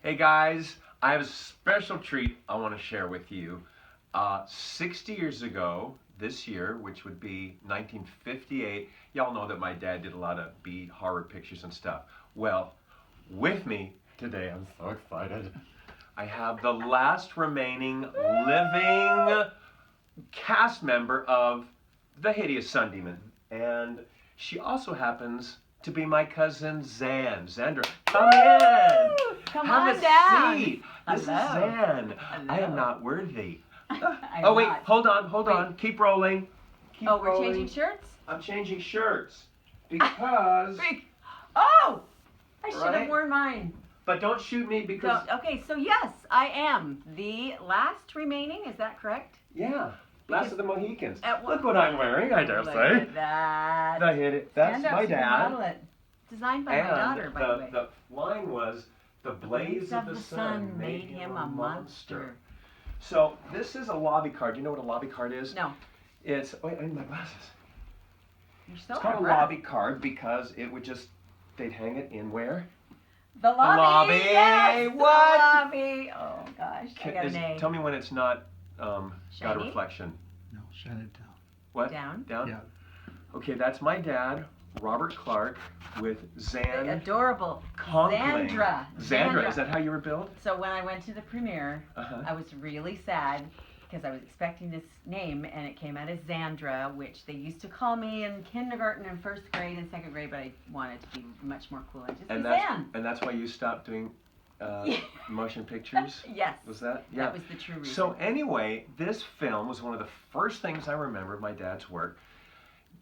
Hey guys, I have a special treat I want to share with you. 60 years ago, this year, which would be 1958, y'all know that my dad did a lot of B horror pictures and stuff. Well, with me today, I'm so excited, I have the last remaining living cast member of the Hideous Sun Demon. And she also happens to be my cousin Zan. Zandra, come in. Come Have on a down. seat. This is Hello. Zan. Hello. I am not worthy. I'm Wait, not. hold on. Wait. Keep rolling. Keep Oh, we're rolling. changing shirts? I'm changing shirts because. Oh! I should Right? have worn mine. But don't shoot me because. Okay, so yes, I am the last remaining, is that correct? Yeah. Last of the Mohicans. At Look what I'm wearing, I dare Look say. at that. That's Stand up my so you can dad. model it. Designed by And my daughter, by the way. the line was, the blaze of the sun made him a monster. So this is a lobby card. Do you know what a lobby card is? No. It's, wait, I need my glasses. You're so It's called a out of lobby card because it would just, they'd hang it in where? The lobby. lobby. Yes, What? The lobby. Oh gosh, I got an A. Tell me when it's not got a Shiny? reflection. No, shut it down. What? Down. Down? Yeah. Okay, that's my dad, Robert Clarke, with Zan Adorable. Conkling. Zandra. Is that how you were billed? So when I went to the premiere, Uh-huh. I was really sad because I was expecting this name and it came out as Zandra, which they used to call me in kindergarten and first grade and second grade, but I wanted to be much more cool and just be Zan. And that's why you stopped doing motion pictures? Yes. Was that? Yeah. That was the true reason. So anyway, this film was one of the first things I remember of my dad's work.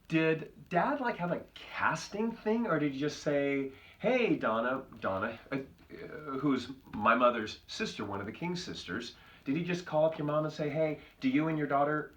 Did Dad like have a casting thing, or did you just say, "Hey, Donna, who's my mother's sister, one of the King's sisters"? Did he just call up your mom and say, "Hey, do you and your daughter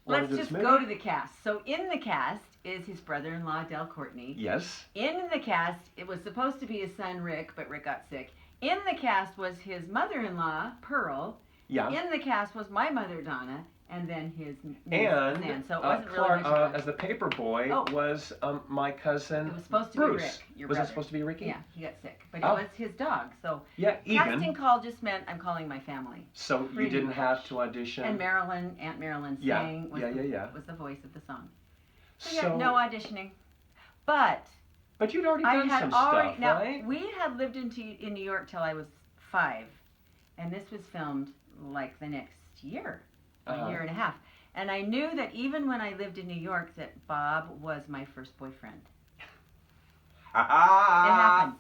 want to Let's do this just movie?" go to the cast. So in the cast is his brother-in-law, Del Courtney. Yes. In the cast, it was supposed to be his son, Rick, but Rick got sick. In the cast was his mother-in-law, Pearl. Yeah. In the cast was my mother, Donna, and then his And Zan. So it wasn't really Clarke, much as the paper boy Oh. was my cousin It was supposed to Bruce. be Rick, your was brother. it supposed to be Ricky? Yeah, he got sick, but Oh. it was his dog. So Yeah, casting even. call just meant I'm calling my family. So you Pretty didn't much. have to audition. And Marilyn, Aunt Marilyn Yeah, sang, was, yeah. was the voice of the song. So yeah, no auditioning. But But you'd already I done had some already stuff, now right? we had lived in New York till I was 5, and this was filmed like the next year, a year and a half. And I knew that even when I lived in New York, that Bob was my first boyfriend. It happened.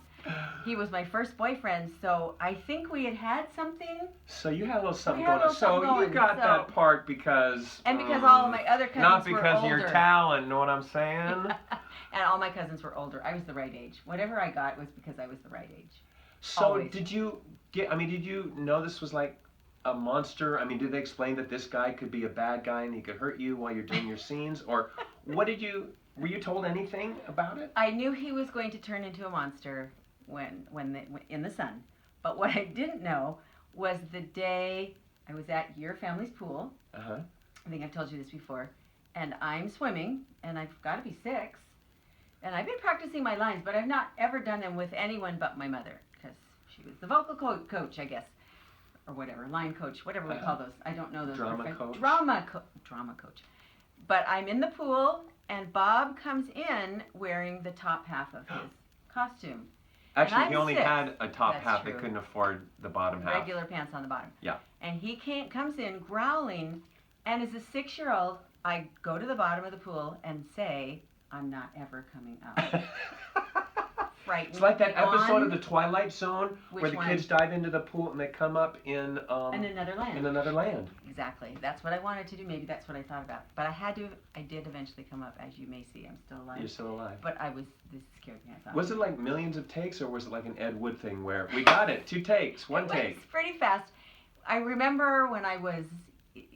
He was my first boyfriend, so I think we had something. So you had a little something We had a going on. little So something you going, got so- that part because. And because all of my other cousins not were because of your older. talent, know what I'm saying? And all my cousins were older. I was the right age. Whatever I got was because I was the right age. So Always. did you know this was like a monster? I mean, did they explain that this guy could be a bad guy and he could hurt you while you're doing your scenes? Or were you told anything about it? I knew he was going to turn into a monster in the sun. But what I didn't know was the day I was at your family's pool. Uh-huh. I think I've told you this before. And I'm swimming, and I've got to be 6. And I've been practicing my lines, but I've not ever done them with anyone but my mother, because she was the vocal coach, I guess, or whatever, line coach, whatever we call those. I don't know those. Drama coach. Drama coach. But I'm in the pool, and Bob comes in wearing the top half of his costume. Actually, I'm he only 6. had a top That's half. true. They couldn't afford the bottom half. Regular pants on the bottom. Yeah. And he comes in growling, and as a 6-year-old, I go to the bottom of the pool and say, "I'm not ever coming out." Frightened. It's like that episode on of The Twilight Zone where the Which kids dive into the pool and they come up in another land. in another land. Exactly. That's what I wanted to do. Maybe that's what I thought about. But I did eventually come up. As you may see, I'm still alive. You're still alive. But this scared me. I thought. Was it like millions of takes, or was it like an Ed Wood thing where we got it, 2 takes, 1 take? It's pretty fast. I remember when I was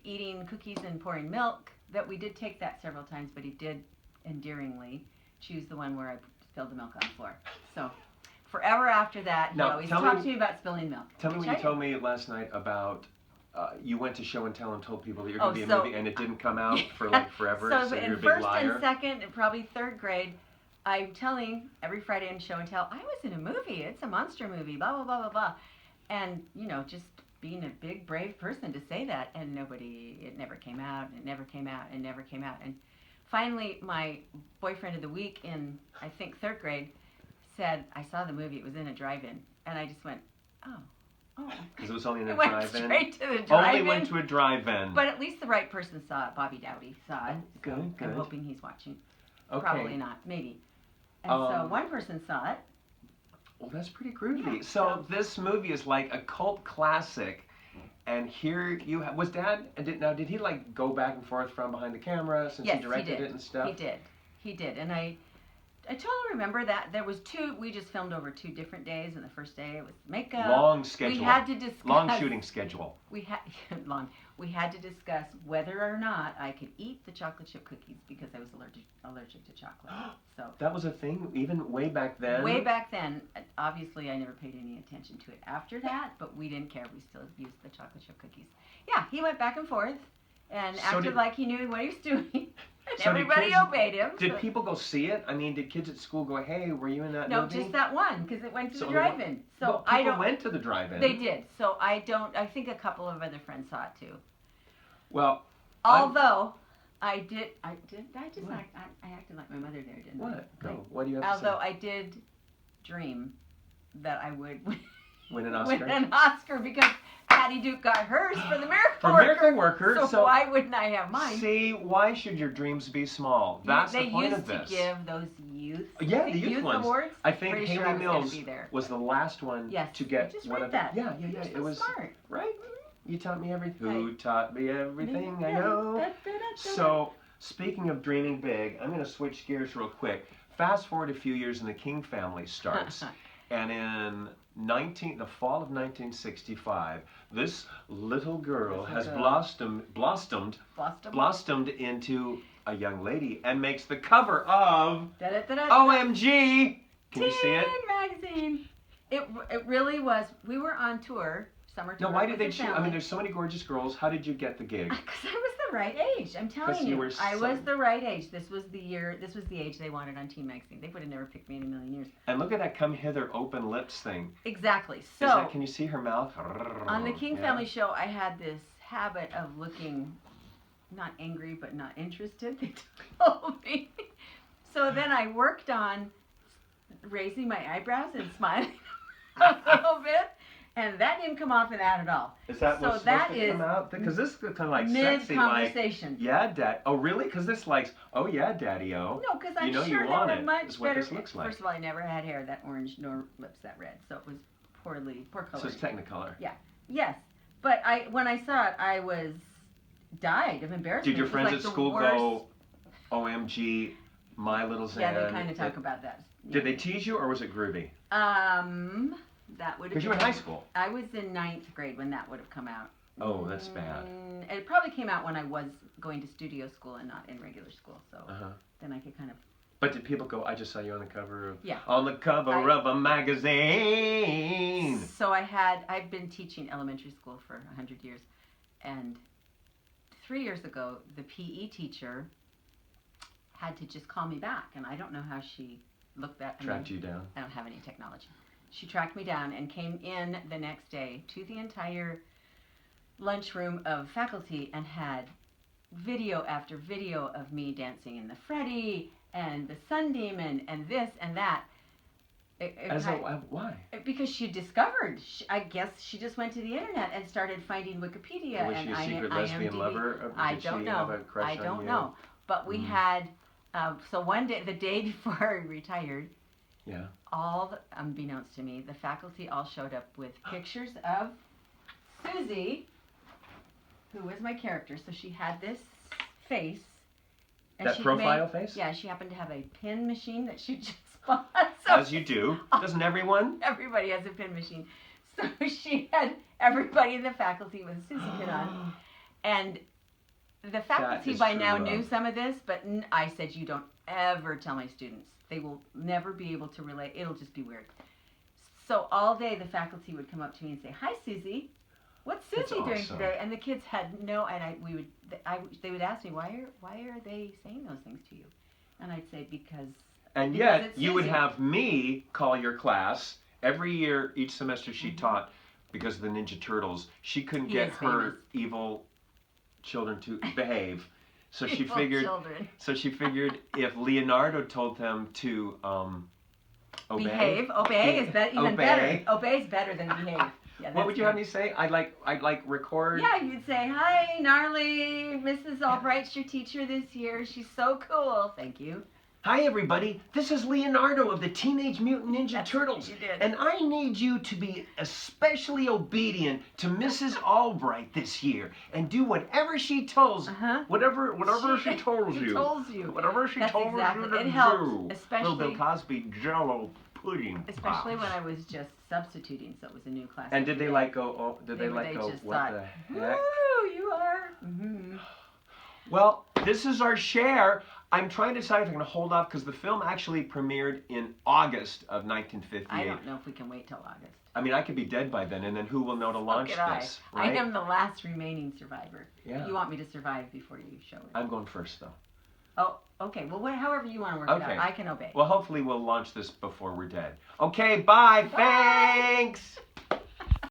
eating cookies and pouring milk that we did take that several times, but he did endearingly choose the one where I spilled the milk on the floor. So forever after that, he Now, always tell talked me- to me about spilling milk. Tell me which what you I told me last night about you went to show and tell and told people that you're Oh, going to be in so- a movie and it didn't come out for like forever, so in you're a big first liar. and second and probably 3rd grade, I'm telling every Friday in show and tell, I was in a movie. It's a monster movie, blah, blah, blah, blah, blah. And, just being a big, brave person to say that, and it never came out, and it never came out, and never came out. And finally, my boyfriend of the week in, I think, 3rd grade said, I saw the movie, it was in a drive-in. And I just went, oh. Because it was only in a It went drive-in? straight to the drive-in. Only went to a drive-in. But at least the right person saw it. Bobby Dowdy saw it. Good. I'm hoping he's watching. Okay. Probably not. Maybe. And so one person saw it. Well, that's pretty groovy. Yeah, so this movie is like a cult classic, and here you was Dad. And did he like go back and forth from behind the camera since he directed it and stuff? He did, and I totally remember that there was 2. We just filmed over 2 different days, and the first day it was makeup. Long schedule. We had to discuss long shooting schedule. We had to discuss whether or not I could eat the chocolate chip cookies because I was allergic to chocolate. So that was a thing even way back then. Way back then, obviously I never paid any attention to it after that, but we didn't care. We still used the chocolate chip cookies. Yeah, he went back and forth and acted like he knew what he was doing. And everybody obeyed him. Did people go see it? I mean, did kids at school go, "Hey, were you in that movie?" No, just that one because it went to the drive-in. So people went to the drive-in. They did. So I think a couple of other friends saw it too. Well, although I acted like my mother there, didn't I? What? Go. What do you have to say? Although I did dream that I would win an Oscar. Win an Oscar because Patty Duke got hers for the Miracle Worker. Miracle Worker. So why wouldn't I have mine? See, why should your dreams be small? That's the point of this. They used to give those youth. Yeah, the youth ones. Awards. I think Haley Mills was the last one to get one of that. Yeah. It was smart. Right. You taught me everything. Who taught me everything I Yeah. know? So, speaking of dreaming big, I'm going to switch gears real quick. Fast forward a few years and the King family starts. And in the fall of 1965, this little girl has blossomed into a young lady and makes the cover of OMG. Can you see it? Magazine. It really was. We were on tour. Summer tour. Now, why did they choose? I mean, there's so many gorgeous girls. How did you get the gig? Because I was the right age. I'm telling you. I was the right age. This was the year. This was the age they wanted on Teen Magazine. They would have never picked me in a million years. And look at that come hither open lips thing. Exactly. So can you see her mouth? On the King Family show, I had this habit of looking not angry but not interested. They told me. So then I worked on raising my eyebrows and smiling a little bit. And that didn't come off in that at all. Is that what's supposed to come out? Because this is kind of like sexy, mid-conversation. Like, yeah, Dad. Oh, really? Because this like, oh, yeah, Daddy-o. No, because I'm sure you want that it, much is what better. This looks like. First of all, I never had hair that orange nor lips that red, so it was poor color. So it's Technicolor. Yeah. Yes. But when I saw it, I died of embarrassment. Did your friends at school go, OMG, my little Zan? Yeah, they kind of talk about that. Yeah. Did they tease you or was it groovy? That would have. Because you were in high school. I was in 9th grade when that would have come out. Oh, that's bad. It probably came out when I was going to studio school and not in regular school, so then I could kind of. But did people go, I just saw you on the cover of... Yeah. On the cover of a magazine. So I've been teaching elementary school for 100 years, and 3 years ago, the PE teacher had to just call me back, and I don't know how she looked at me. Tracked you down. I don't have any technology. She tracked me down and came in the next day to the entire lunchroom of faculty and had video after video of me dancing in the Freddy and the Sun Demon and this and that. Why? Because she discovered. I guess she just went to the internet and started finding Wikipedia. Was she a secret lesbian lover? I don't know. I don't know. But we had. So one day, the day before I retired. Yeah. All, unbeknownst to me, the faculty all showed up with pictures of Susie, who was my character. So she had this face. And that profile face? Yeah, she happened to have a pin machine that she just bought. So as you do. Doesn't everyone? Everybody has a pin machine. So she had everybody in the faculty with a Susie pin on. And the faculty by now knew some of this, but I said, you don't ever tell my students. They will never be able to relate. It'll just be weird. So all day the faculty would come up to me and say, "Hi, Susie. What's Susie doing today?" And the kids had no, and they would ask me, "Why are they saying those things to you?" And I'd say, because yet you would have me call your class every year, each semester she taught. because of the Ninja Turtles, she couldn't He get is her famous. evil children to behave. So she Evil figured. children. So she figured if Leonardo told them to obey. Behave. Obey is even Obey. better. Obey is better than behave. Yeah, What would you good. have me say? I'd like record. Yeah, you'd say, "Hi, gnarly Mrs. Albright's your teacher this year. She's so cool. Thank you." Hi everybody, this is Leonardo of the Teenage Mutant Ninja Turtles, you did. and I need you to be especially obedient to Mrs. Albright this year and do whatever she tells. Whatever she tells you. Tells you. Whatever she That's tells exactly. you to It helped, do. especially- Little Bill Cosby Jello pudding. Especially pops. when I was just substituting, so it was a new class. And did they every like day. go? Oh, did they like They go? just What thought, the heck? "Woo, you are." Mm-hmm. Well, this is our share. I'm trying to decide if I'm going to hold off because the film actually premiered in August of 1958. I don't know if we can wait till August. I mean, I could be dead by then, and then who will know to launch So could this, I. right? I am the last remaining survivor. Yeah. You want me to survive before you show it? I'm going first, though. Oh, okay. Well, however you want to work it Okay. out, I can obey. Well, hopefully we'll launch this before we're dead. Okay, bye. Bye. Thanks.